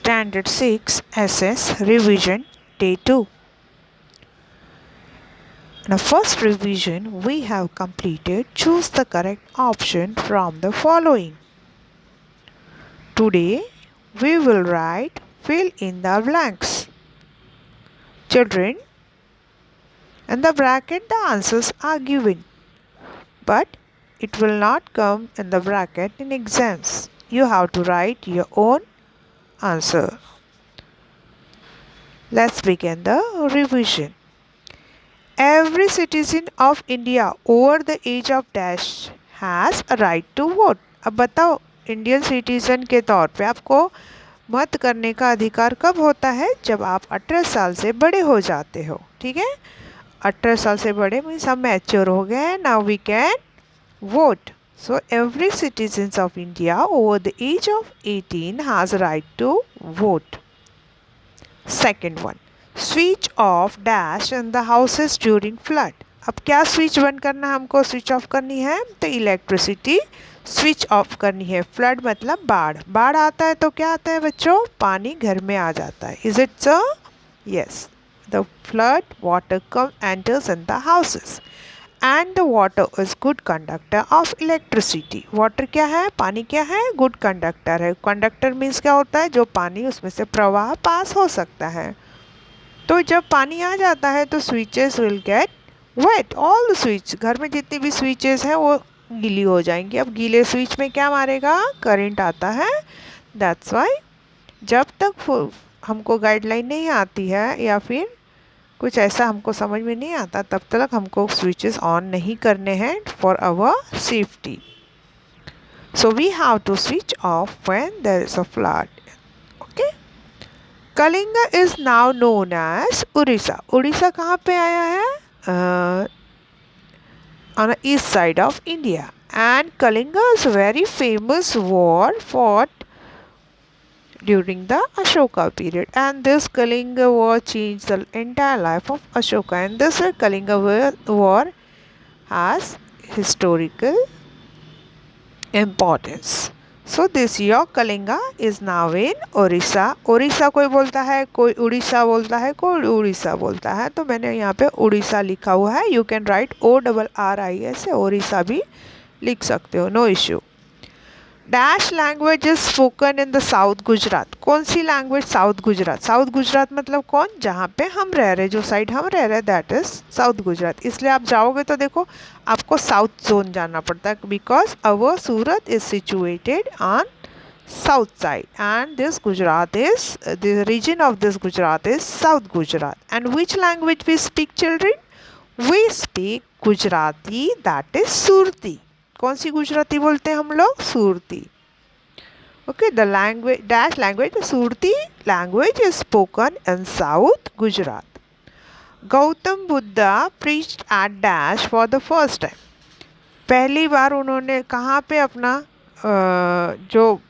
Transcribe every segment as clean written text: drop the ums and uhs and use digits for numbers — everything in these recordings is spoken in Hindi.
Standard 6 SS Revision Day 2. In the first revision, we have completed choose the correct option from the following. Today, we will write fill in the blanks. Children, in the bracket the answers are given, but it will not come in the bracket in exams. You have to write your own answer. Let's begin the revision. Every citizen of India over the age of dash has a right to vote. अब बताओ इंडियन सिटीजन के तौर पे आपको मत करने का अधिकार कब होता है? जब आप 18 साल से बड़े हो जाते हो. ठीक है, 18 साल से बड़े मीन्स हम मैच्योर हो गए हैं. Now we can vote. So every citizens of India over the age of 18 has a right to vote. Second one, switch off dash in the houses during flood. अब क्या स्विच बंद करना है हमको? स्विच ऑफ करनी है तो इलेक्ट्रिसिटी स्विच ऑफ करनी है. फ्लड मतलब बाढ़. बाढ़ आता है तो क्या आता है बच्चों? पानी घर में आ जाता है. Is it so? Yes. The flood water come enters in the houses and the water is good conductor of electricity. Water क्या है? पानी क्या है? गुड कंडक्टर है. कंडक्टर मीन्स क्या होता है? जो पानी उसमें से प्रवाह पास हो सकता है. तो जब पानी आ जाता है तो switches will get wet. All the switch, घर में जितनी भी स्विचेस हैं वो गीली हो जाएंगी. अब गीले स्विच में क्या मारेगा? करंट आता है. दैट्स वाई जब तक हमको गाइडलाइन नहीं आती है या फिर कुछ ऐसा हमको समझ में नहीं आता तब तक हमको स्विचेस ऑन नहीं करने हैं for our safety. So we have to switch off when there is a flood. Okay. Kalinga is now known as Orissa. Orissa कहाँ पे आया है? On east side of India. And Kalinga is very famous war fought during the Ashoka period, and this Kalinga war changed the entire life of Ashoka, and this Kalinga war has historical importance. So this year Kalinga is now in Orissa. Orissa कोई बोलता है, कोई उड़ीसा बोलता है, कोई उड़ीसा बोलता है. तो मैंने यहाँ पे उड़ीसा लिखा हुआ है. You can write ORRIS. Odisha भी लिख सकते हो, no issue. Dash language is spoken in the south Gujarat. कौन सी language? South Gujarat. South Gujarat मतलब कौन? जहाँ पे हम रह रहे, जो साइड हम रह रहे, दैट इज साउथ गुजरात. इसलिए आप जाओगे तो देखो आपको साउथ जोन जाना पड़ता है, because our Surat is situated on south side and this Gujarat is the region of this Gujarat is south Gujarat. And which language we speak children? We speak Gujarati, that is Surati. कौन सी गुजराती बोलते हैं हम लोग? Surati. Okay. The language dash language Surati language is spoken in south Gujarat. Gautam Buddha preached at dash for the first time. पहली बार उन्होंने कहाँ पे अपना जो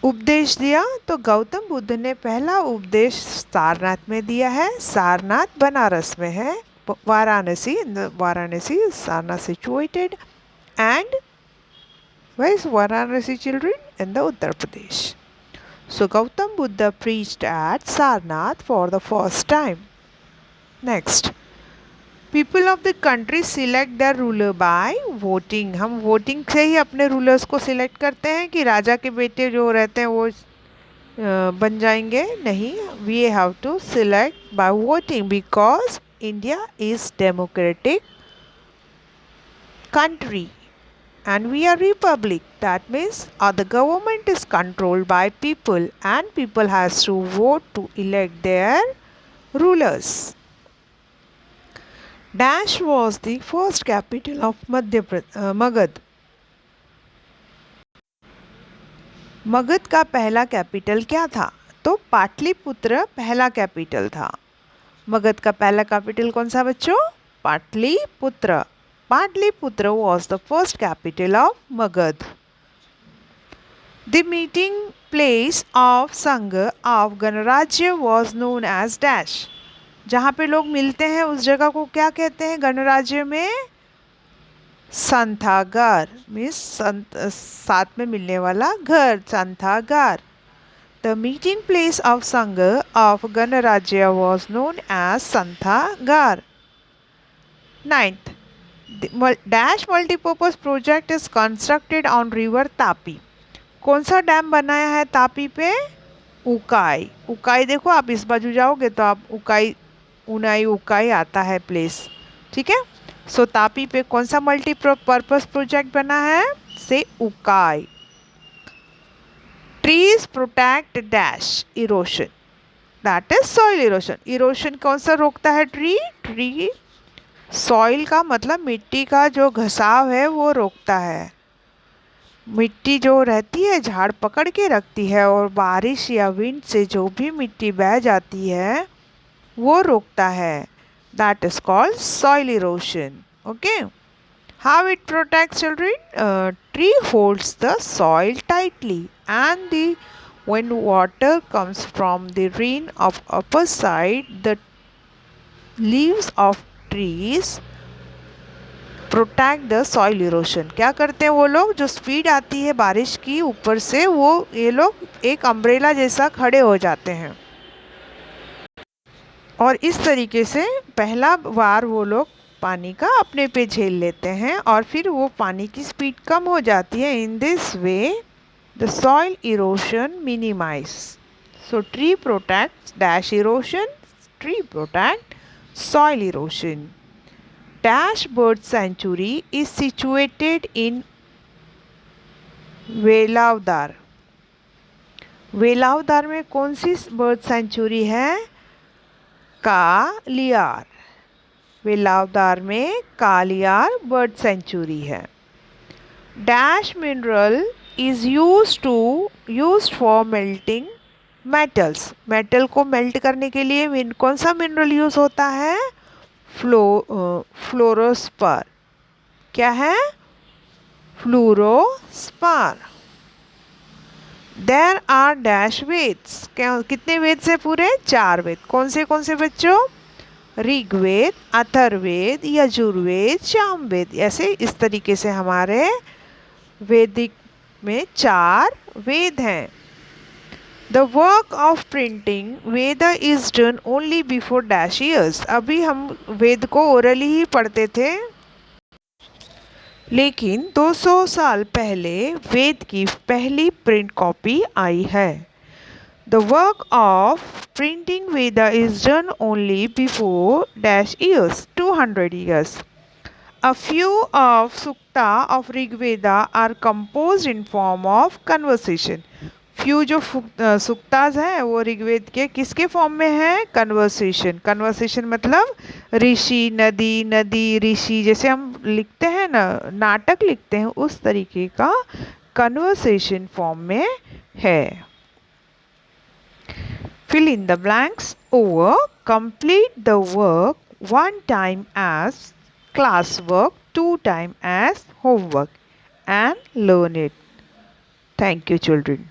उपदेश दिया? तो गौतम बुद्ध ने पहला उपदेश सारनाथ में दिया है. सारनाथ बनारस में है. Varanasi, in the Varanasi is Sarnath situated, and where is Varanasi children? In the Uttar Pradesh. So Gautam Buddha preached at Sarnath for the first time. Next, people of the country select their ruler by voting. हम voting से ही अपने rulers को select करते हैं कि राजा के बेटे जो रहते हैं वो बन जाएंगे? नहीं, we have to select by voting because India is democratic country and we are republic. That means the government is controlled by people and people has to vote to elect their rulers. Dash was the first capital of Magad. Magadh का पहला कैपिटल क्या था? तो पाटलिपुत्र पहला कैपिटल था. मगध का पहला कैपिटल कौन सा बच्चों? Pataliputra. Pataliputra was the first capital of Magad. The meeting place of संघ of गणराज्य was known as dash. जहाँ पे लोग मिलते हैं उस जगह को क्या कहते हैं गणराज्य में? संथागार मीन्स साथ में मिलने वाला घर, santhagara. The meeting place of sangha of ganarajya was known as santhagara. Ninth, dash multipurpose project is constructed on river Tapi. कौन सा डैम बनाया है तापी पे? उकाई। उकाई देखो, आप इस बाजू जाओगे तो आप उकाई, उनाई उकाई आता है प्लेस, ठीक है। सो तापी पे कौन सा मल्टीपर्पज प्रोजेक्ट बना है? Say Ukai. Trees protect dash erosion, that is soil erosion. Erosion कौन सा रोकता है? ट्री सॉइल का मतलब मिट्टी का जो घसाव है वो रोकता है। मिट्टी जो रहती है झाड़ पकड़ के रखती है, और बारिश या विंड से जो भी मिट्टी बह जाती है वो रोकता है। That is called soil erosion. Okay, how it protects children? Tree holds the soil tightly and the when water comes from the rain of upper side, the leaves of trees protect the soil erosion. क्या करते हैं वो लोग? जो स्पीड आती है बारिश की ऊपर से, वो ये लोग एक अम्ब्रेला जैसा खड़े हो जाते हैं, और इस तरीके से पहला बार वो लोग पानी का अपने पे झेल लेते हैं, और फिर वो पानी की स्पीड कम हो जाती है। In this way the soil erosion minimise. So tree protect dash erosion, tree protect soil erosion. Dash bird sanctuary is situated in Velavadar. Velavadar में कौन सी बर्ड सेंचुरी है? कालियार। वेलावदार में कालियार बर्ड सेंचुरी है। Dash mineral is used for melting metals. Metal को मेल्ट करने के लिए कौन सा मिनरल यूज होता है? फ्लोरोस्पर। क्या है? Fluorspar. There are dash Vedas. कितने वेद से पूरे? 4 वेद। कौन से बच्चों? ऋग्वेद, अथर्ववेद, यजुर्वेद, सामवेद। ऐसे इस तरीके से हमारे वैदिक में 4 वेद हैं। The work of printing Veda is done only before dash years। अभी हम वेद को ओरली ही पढ़ते थे, लेकिन 200 साल पहले वेद की पहली प्रिंट कॉपी आई है। The work of printing Veda is done only before dash years, 200 years। A few of Sukta of Rigveda are composed in form of conversation। Few जो सुक्ताज हैं वो ऋग्वेद के किसके फॉर्म में है? कन्वर्सेशन। कन्वर्सेशन मतलब ऋषि, नदी, नदी, ऋषि, जैसे हम लिखते हैं ना, नाटक लिखते हैं, उस तरीके का कन्वर्सेशन फॉर्म में है। Fill in the blanks over, complete the work 1 time as class work, 2 time as homework and learn it. Thank you, children.